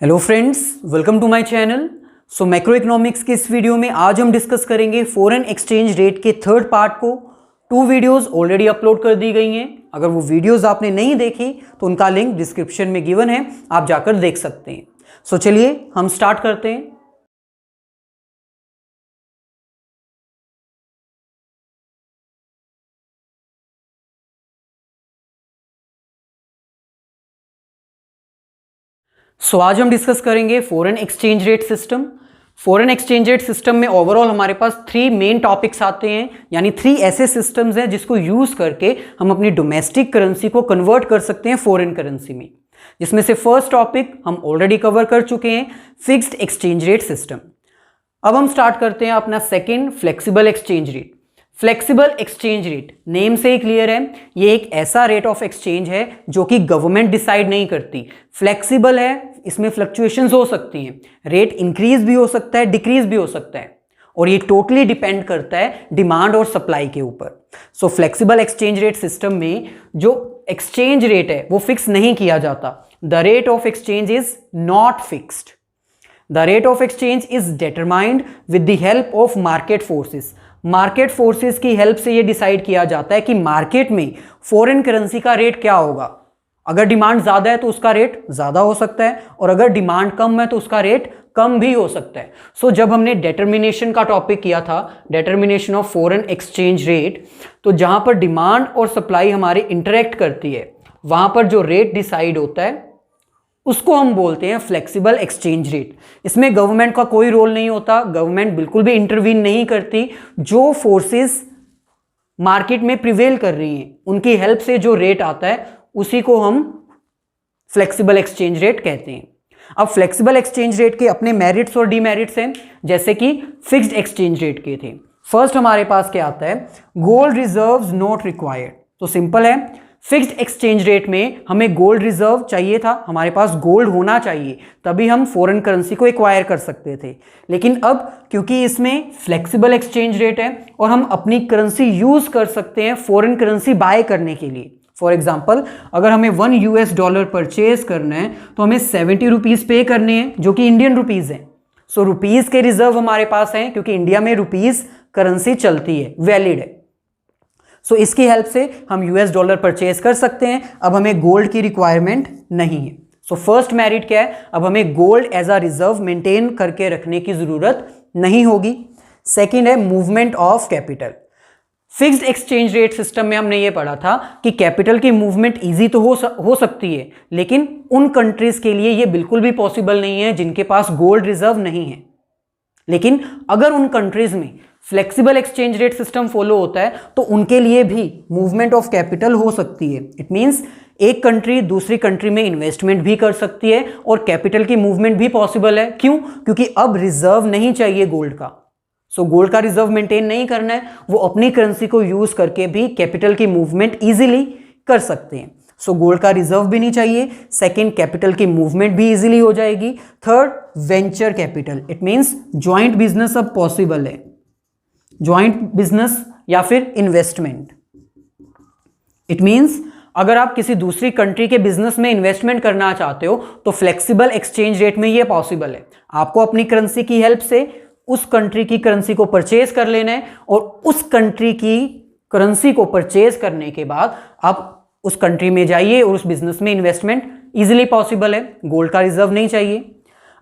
Hello friends, welcome to my channel. Macro economics के इस video में आज हम डिस्कस करेंगे फॉरेन एक्सचेंज रेट के थर्ड पार्ट को। 2 वीडियोस ऑलरेडी अपलोड कर दी गई हैं। अगर वो वीडियोस आपने नहीं देखी तो उनका लिंक डिस्क्रिप्शन में गिवन है, आप जाकर देख सकते हैं। चलिए हम स्टार्ट करते हैं। आज हम डिस्कस करेंगे foreign exchange rate system. Foreign exchange rate system में ओवरऑल हमारे पास 3 मेन टॉपिक्स आते हैं, यानी 3 ऐसे सिस्टम्स हैं जिसको यूज करके हम अपनी डोमेस्टिक करेंसी को कन्वर्ट कर सकते हैं फॉरेन करेंसी में। जिसमें से फर्स्ट टॉपिक हम ऑलरेडी कवर कर चुके हैं, फिक्स्ड एक्सचेंज रेट सिस्टम। अब हम स्टार्ट करते हैं अपना second, flexible exchange rate. Flexible exchange rate name से ही क्लियर है, ये एक ऐसा रेट ऑफ एक्सचेंज है जो कि गवर्नमेंट डिसाइड नहीं करती। फ्लेक्सिबल है, इसमें फ्लक्चुएशंस हो सकती हैं, रेट इंक्रीज भी हो सकता है, डिक्रीज भी हो सकता है, और ये टोटली डिपेंड करता है डिमांड और सप्लाई के ऊपर। फ्लेक्सिबल एक्सचेंज रेट सिस्टम में जो एक्सचेंज रेट है वो फिक्स नहीं किया जाता। The rate of exchange is not fixed. The rate of exchange is determined with the help of market forces. Market forces की हेल्प से ये डिसाइड किया जाता है कि मार्केट में फॉरेन करेंसी का रेट क्या होगा। अगर डिमांड ज्यादा है तो उसका रेट ज्यादा हो सकता है, और अगर डिमांड कम है तो उसका रेट कम भी हो सकता है। जब हमने डिटर्मिनेशन का टॉपिक किया था, determination of foreign exchange rate, तो जहां पर डिमांड और सप्लाई हमारे इंटरेक्ट करती है, वहां पर जो रेट डिसाइड होता है उसको हम बोलते हैं फ्लेक्सिबल एक्सचेंज रेट। इसमें गवर्नमेंट का कोई रोल नहीं होता, गवर्नमेंट बिल्कुल भी इंटरवीन नहीं करती। जो फोर्सेस मार्केट में प्रिवेल कर रही हैं उनकी हेल्प से जो रेट आता है उसी को हम फ्लेक्सिबल एक्सचेंज रेट कहते हैं। अब फ्लेक्सिबल एक्सचेंज रेट के अपने मेरिट्स और डीमेरिट्स हैं, जैसे कि फिक्स्ड एक्सचेंज रेट के थे। फर्स्ट हमारे पास क्या आता है, गोल्ड रिजर्व्स नॉट रिक्वायर्ड। तो सिंपल है, फिक्स्ड एक्सचेंज रेट में हमें गोल्ड रिजर्व चाहिए था, हमारे पास गोल्ड होना चाहिए, तभी हम फॉरेन करेंसी को एक्वायर कर सकते थे। लेकिन अब क्योंकि इसमें फ्लेक्सिबल एक्सचेंज रेट है और हम अपनी करेंसी यूज कर सकते हैं फॉरेन करेंसी बाय करने के लिए। फॉर एग्जाम्पल, अगर हमें $1 परचेज करना है तो हमें 70 रुपीज पे करने हैं, जो कि इंडियन रुपीज हैं। रुपीज के रिजर्व हमारे पास हैं क्योंकि इंडिया में रुपीज करेंसी चलती है, वैलिड है। इसकी हेल्प से हम $1 परचेज कर सकते हैं। अब हमें गोल्ड की रिक्वायरमेंट नहीं है। फर्स्ट मेरिट क्या है, अब हमें gold as a reserve maintain करके रखने की जरूरत नहीं होगी। सेकंड है movement of capital. Fixed exchange rate system में हमने ये पढ़ा था कि कैपिटल की मूवमेंट इजी तो हो सकती है, लेकिन उन कंट्रीज के लिए ये बिल्कुल भी पॉसिबल नहीं है जिनके पास गोल्ड रिजर्व नहीं है। लेकिन अगर उन कंट्रीज में flexible exchange rate system follow होता है तो उनके लिए भी मूवमेंट ऑफ कैपिटल हो सकती है। इट मींस एक कंट्री दूसरी कंट्री में इन्वेस्टमेंट भी कर सकती है और कैपिटल की मूवमेंट भी पॉसिबल है। क्यों? क्योंकि अब रिजर्व नहीं चाहिए गोल्ड का। गोल्ड का रिजर्व मेंटेन नहीं करना है, वो अपनी करेंसी को यूज करके भी कैपिटल की मूवमेंट इजीली कर सकते हैं। गोल्ड का रिजर्व भी नहीं चाहिए। सेकंड, कैपिटल की मूवमेंट भी इजीली हो जाएगी। Third, venture capital. It means joint business अब पॉसिबल है, ज्वाइंट बिजनेस या फिर इन्वेस्टमेंट। इट मींस अगर आप किसी दूसरी कंट्री के बिजनेस में इन्वेस्टमेंट करना चाहते हो तो फ्लेक्सिबल एक्सचेंज रेट में यह पॉसिबल है। आपको अपनी करेंसी की हेल्प से उस कंट्री की करेंसी को परचेज कर लेना है, और उस कंट्री की करेंसी को परचेज करने के बाद आप उस कंट्री में जाइए और उस बिजनेस में इन्वेस्टमेंट इजीली पॉसिबल है। गोल्ड का रिजर्व नहीं चाहिए।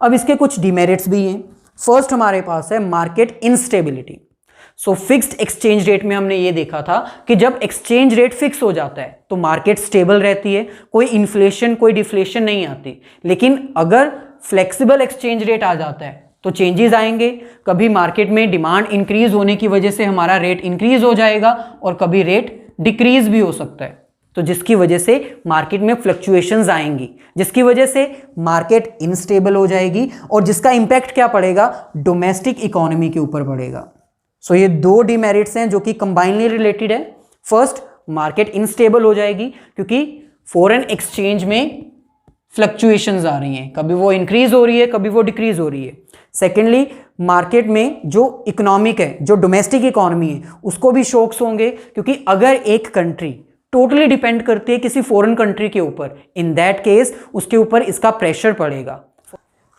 अब इसके कुछ डिमेरिट्स भी हैं। फर्स्ट हमारे पास है market instability. Fixed exchange rate में हमने ये देखा था कि जब एक्सचेंज रेट फिक्स हो जाता है तो मार्केट स्टेबल रहती है, कोई इन्फ्लेशन कोई डिफ्लेशन नहीं आती। लेकिन अगर फ्लेक्सिबल एक्सचेंज रेट आ जाता है तो चेंजेस आएंगे। कभी मार्केट में डिमांड इंक्रीज होने की वजह से हमारा रेट इंक्रीज हो जाएगा और कभी रेट डिक्रीज भी हो सकता है, तो जिसकी वजह से मार्केट में फ्लक्चुएशंस आएंगी, जिसकी वजह से मार्केट इनस्टेबल हो जाएगी, और जिसका इंपैक्ट क्या पड़ेगा, डोमेस्टिक इकोनॉमी के ऊपर पड़ेगा। ये 2 डिमेरिट्स हैं जो कि कंबाइनली रिलेटेड है। फर्स्ट, मार्केट इनस्टेबल हो जाएगी क्योंकि फॉरेन एक्सचेंज में फ्लक्चुएशंस आ रही हैं, कभी वो इंक्रीज हो रही है कभी वो डिक्रीज हो रही है। सेकेंडली, मार्केट में जो इकोनॉमिक है, जो डोमेस्टिक इकोनॉमी है, उसको भी शॉक्स होंगे, क्योंकि अगर एक कंट्री टोटली डिपेंड करती है किसी फॉरेन कंट्री के ऊपर, इन दैट केस उसके ऊपर इसका प्रेशर पड़ेगा।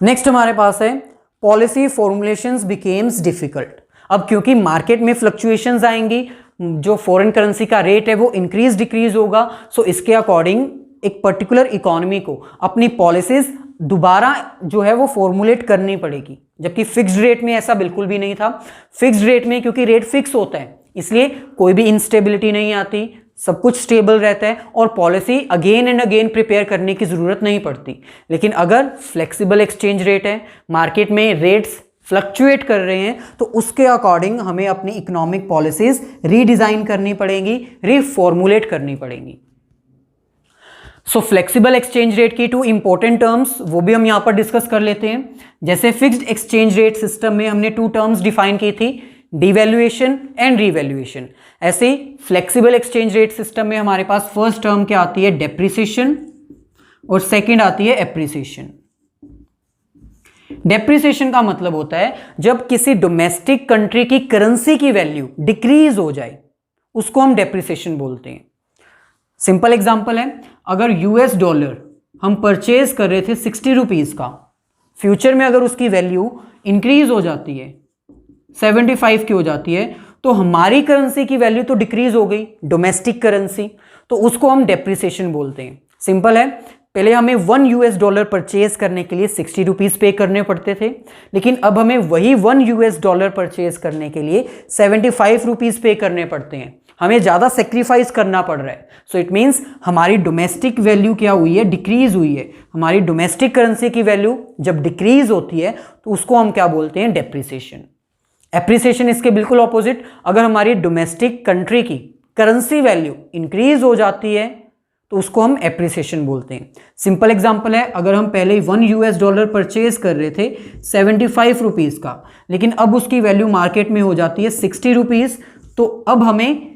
नेक्स्ट हमारे पास है पॉलिसी फॉर्मुलेशंस बिकेम्स डिफिकल्ट। अब क्योंकि मार्केट में फ्लक्चुएशंस आएंगी, जो फॉरेन करेंसी का रेट है वो इंक्रीज डिक्रीज होगा, सो इसके अकॉर्डिंग एक पर्टिकुलर इकोनॉमी को अपनी पॉलिसीज दोबारा जो है वो फॉर्मुलेट करनी पड़ेगी, जबकि फिक्स्ड रेट में ऐसा बिल्कुल भी नहीं था। फिक्स्ड रेट में क्योंकि रेट फिक्स होता है इसलिए कोई भी इंस्टेबिलिटी नहीं आती, सब कुछ स्टेबल रहता है और policy again and again prepare करने की जरूरत नहीं पड़ती। लेकिन अगर फ्लेक्सिबल एक्सचेंज रेट है, मार्केट में रेट्स फ्लक्चुएट कर रहे हैं, तो उसके अकॉर्डिंग हमें अपनी इकोनॉमिक पॉलिसीज रीडिजाइन करनी पड़ेंगी, रीफॉर्मुलेट करनी पड़ेंगी। सो फ्लेक्सिबल एक्सचेंज रेट की टू इंपॉर्टेंट टर्म्स वो भी हम यहां पर डिस्कस कर लेते हैं। जैसे फिक्स्ड एक्सचेंज रेट सिस्टम में हमने 2 टर्म्स डिफाइन की थी, डिवैल्यूएशन एंड रीवैल्यूएशन। ऐसे फ्लेक्सिबल एक्सचेंज रेट सिस्टम में हमारे पास फर्स्ट टर्म क्या आती है, डेप्रिसिएशन, और सेकंड आती है एप्रिसिएशन। डेप्रिसिएशन का मतलब होता है जब किसी डोमेस्टिक कंट्री की करेंसी की वैल्यू डिक्रीज हो जाए, उसको हम डेप्रिसिएशन बोलते हैं। सिंपल एग्जांपल है, अगर यूएस डॉलर हम परचेज कर रहे थे 60 रुपीज का, फ्यूचर में अगर उसकी वैल्यू इंक्रीज हो जाती है 75 की हो जाती है, तो हमारी करेंसी की वैल्यू तो डिक्रीज हो गई, डोमेस्टिक करेंसी, तो उसको हम डेप्रिसिएशन बोलते हैं। सिंपल है, पहले हमें 1 यूएस डॉलर परचेज करने के लिए 60 रुपीज पे करने पड़ते थे, लेकिन अब हमें वही 1 यूएस डॉलर परचेज करने के लिए 75 रुपीज पे करने पड़ते हैं। हमें ज़्यादा सेक्रीफाइस करना पड़ रहा है। सो इट मीन्स हमारी डोमेस्टिक वैल्यू क्या हुई है, डिक्रीज हुई है। हमारी डोमेस्टिक करेंसी की वैल्यू जब डिक्रीज होती है तो उसको हम क्या बोलते हैं, डेप्रिसिएशन। एप्रिसिएशन इसके बिल्कुल ऑपोजिट, अगर हमारी डोमेस्टिक कंट्री की करेंसी वैल्यू इंक्रीज हो जाती है तो उसको हम एप्रिसिएशन बोलते हैं। सिंपल एग्जांपल है, अगर हम पहले 1 यूएस डॉलर परचेज कर रहे थे 75 रुपीज़ का, लेकिन अब उसकी वैल्यू मार्केट में हो जाती है 60 रुपीज़, तो अब हमें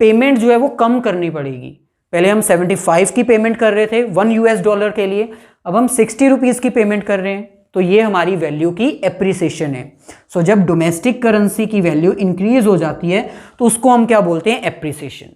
पेमेंट जो है वो कम करनी पड़ेगी। पहले हम 75 की पेमेंट कर रहे थे 1 यूएस डॉलर के लिए, अब हम 60 रुपीज़ की पेमेंट कर रहे हैं, तो ये हमारी वैल्यू की एप्रिसिएशन है। सो जब डोमेस्टिक करेंसी की वैल्यू इंक्रीज हो जाती है तो उसको हम क्या बोलते हैं, एप्रिसिएशन।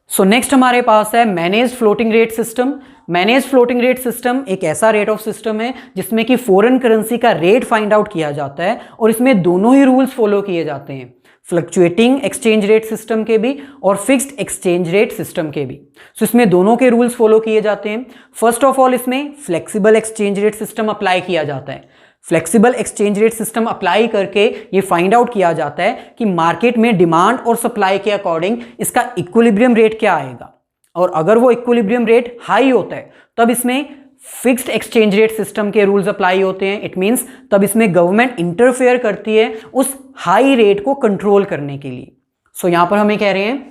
सो नेक्स्ट हमारे पास है managed floating rate system. Managed floating rate system एक ऐसा रेट ऑफ सिस्टम है जिसमें कि फॉरेन करेंसी का रेट फाइंड आउट किया जाता है और इसमें दोनों ही रूल्स फॉलो किए जाते हैं, फ्लक्चुएटिंग एक्सचेंज रेट सिस्टम के भी और फिक्स्ड एक्सचेंज रेट सिस्टम के भी। सो इसमें दोनों के रूल्स फॉलो किए जाते हैं। फर्स्ट ऑफ ऑल इसमें flexible exchange rate system apply किया जाता है। Flexible exchange rate system apply करके ये फाइंड आउट किया जाता है कि मार्केट में डिमांड और सप्लाई के अकॉर्डिंग इसका इक्विलिब्रियम रेट क्या आएगा, और अगर वो इक्विलिब्रियम रेट हाई होता है तब इसमें फिक्स्ड एक्सचेंज रेट सिस्टम के रूल्स अप्लाई होते हैं। इट मींस तब इसमें गवर्नमेंट इंटरफेयर करती है उस हाई रेट को कंट्रोल करने के लिए। सो यहां पर हमें कह रहे हैं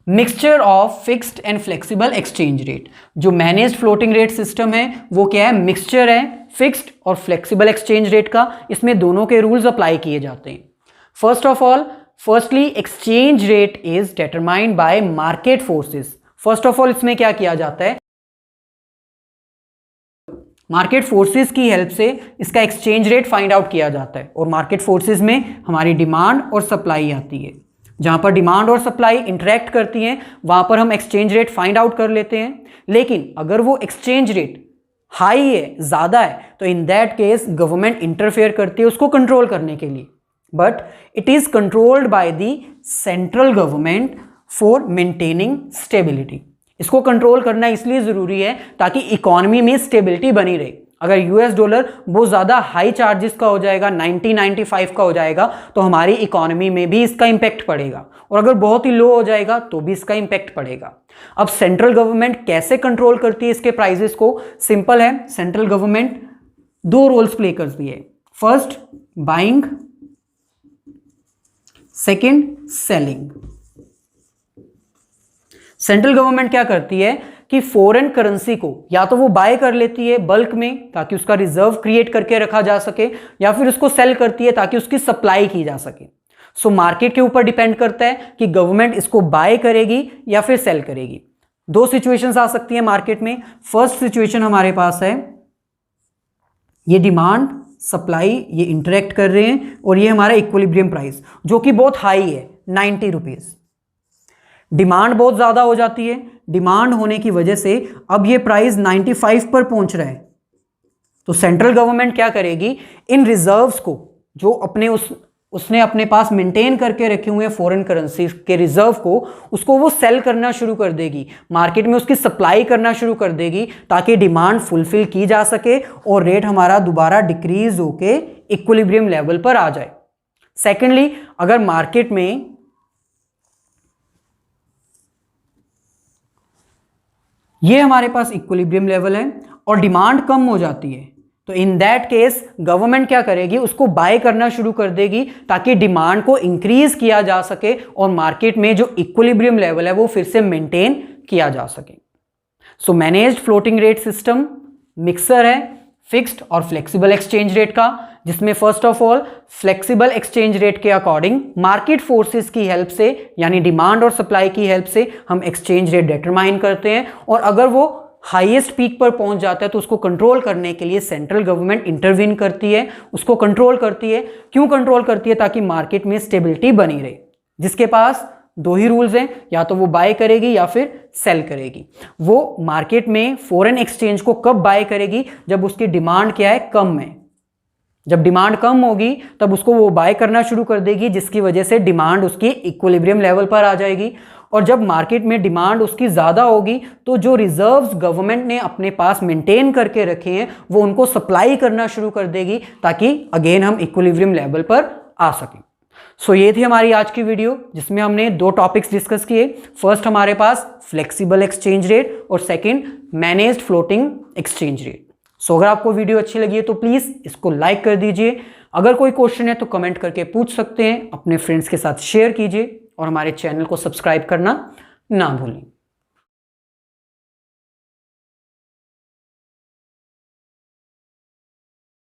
mixture of fixed and flexible exchange rate. जो मैनेज्ड फ्लोटिंग रेट सिस्टम है वो क्या है, मिक्सचर है फिक्स्ड और फ्लेक्सिबल एक्सचेंज रेट का। इसमें दोनों के रूल्स अप्लाई किए जाते हैं। First of all, firstly exchange rate is determined by market forces. First of all इसमें क्या किया जाता है, मार्केट फोर्सेस की हेल्प से इसका एक्सचेंज रेट फाइंड आउट किया जाता है, और मार्केट फोर्सेस में हमारी डिमांड और सप्लाई आती है। जहां पर डिमांड और सप्लाई इंटरेक्ट करती हैं वहां पर हम एक्सचेंज रेट फाइंड आउट कर लेते हैं। लेकिन अगर वो एक्सचेंज रेट हाई है, ज्यादा है, तो in that case government interfere करती है उसको कंट्रोल करने के लिए, but it is controlled by the central government for maintaining stability. इसको कंट्रोल करना इसलिए जरूरी है ताकि इकोनॉमी में स्टेबिलिटी बनी रहे। अगर यूएस डॉलर बहुत ज़्यादा हाई चार्जेस का हो जाएगा, 90-95 का हो जाएगा, तो हमारी इकोनॉमी में भी इसका इंपैक्ट पड़ेगा, और अगर बहुत ही लो हो जाएगा तो भी इसका इंपैक्ट पड़ेगा। अब सेंट्रल गवर्नमेंट कैसे कंट्रोल करती है इसके प्राइसेस को, सिंपल है, सेंट्रल गवर्नमेंट 2 रोल्स प्ले करती है। First buying, second selling. Central government क्या करती है कि फॉरेन करेंसी को या तो वो बाय कर लेती है बल्क में ताकि उसका रिजर्व क्रिएट करके रखा जा सके, या फिर उसको सेल करती है ताकि उसकी सप्लाई की जा सके। सो मार्केट के ऊपर डिपेंड करता है कि गवर्नमेंट इसको बाय करेगी या फिर सेल करेगी। 2 सिचुएशंस आ सकती है मार्केट में। फर्स्ट सिचुएशन हमारे पास है, ये डिमांड सप्लाई ये इंटरेक्ट कर रहे हैं और ये हमारा इक्विलिब्रियम प्राइस जो कि बहुत हाई है 90 रुपीज। डिमांड बहुत ज़्यादा हो जाती है, डिमांड होने की वजह से अब ये प्राइस 95 पर पहुंच रहा है, तो सेंट्रल गवर्नमेंट क्या करेगी, इन रिजर्व्स को जो उसने अपने पास मेंटेन करके रखे हुए हैं फॉरेन करेंसी के रिजर्व को, उसको वो सेल करना शुरू कर देगी, मार्केट में उसकी सप्लाई करना शुरू कर देगी ताकि डिमांड फुलफिल की जा सके और रेट हमारा दोबारा डिक्रीज होके इक्विलिब्रियम लेवल पर आ जाए। सेकेंडली, अगर मार्केट में ये हमारे पास इक्विलिब्रियम लेवल है और डिमांड कम हो जाती है, तो इन दैट केस गवर्नमेंट क्या करेगी, उसको बाय करना शुरू कर देगी ताकि डिमांड को इंक्रीज किया जा सके और मार्केट में जो इक्विलिब्रियम लेवल है वो फिर से मेंटेन किया जा सके। So managed floating rate system mixer है फिक्स्ड और फ्लेक्सिबल एक्सचेंज रेट का, जिसमें first of all flexible exchange rate के अकॉर्डिंग मार्केट फोर्सेस की हेल्प से यानी डिमांड और सप्लाई की हेल्प से हम एक्सचेंज रेट डिटरमाइन करते हैं, और अगर वो हाईएस्ट पीक पर पहुंच जाता है तो उसको कंट्रोल करने के लिए सेंट्रल गवर्नमेंट इंटरवीन करती है, उसको कंट्रोल करती है। क्यों कंट्रोल करती है? ताकि मार्केट में स्टेबिलिटी बनी रहे। जिसके पास दो ही रूल्स हैं, या तो वो बाय करेगी या फिर सेल करेगी। वो मार्केट में फॉरेन एक्सचेंज को कब बाय करेगी? जब उसकी डिमांड क्या है, कम है। जब डिमांड कम होगी तब उसको वो बाय करना शुरू कर देगी, जिसकी वजह से डिमांड उसकी इक्विलिब्रियम लेवल पर आ जाएगी। और जब मार्केट में डिमांड उसकी ज़्यादा होगी तो जो रिजर्व्स गवर्नमेंट ने अपने पास मेंटेन करके रखे हैं वो उनको सप्लाई करना शुरू कर देगी ताकि अगेन हम इक्विलिब्रियम लेवल पर आ सकें। सो ये थी हमारी आज की वीडियो, जिसमें हमने दो टॉपिक्स डिस्कस किए। फर्स्ट हमारे पास फ्लेक्सिबल एक्सचेंज रेट और second managed floating exchange rate. So अगर आपको वीडियो अच्छी लगी है तो प्लीज़ इसको लाइक कर दीजिए। अगर कोई क्वेश्चन है तो कमेंट करके पूछ सकते हैं, अपने फ्रेंड्स के साथ शेयर कीजिए और हमारे चैनल को सब्सक्राइब करना ना भूलें।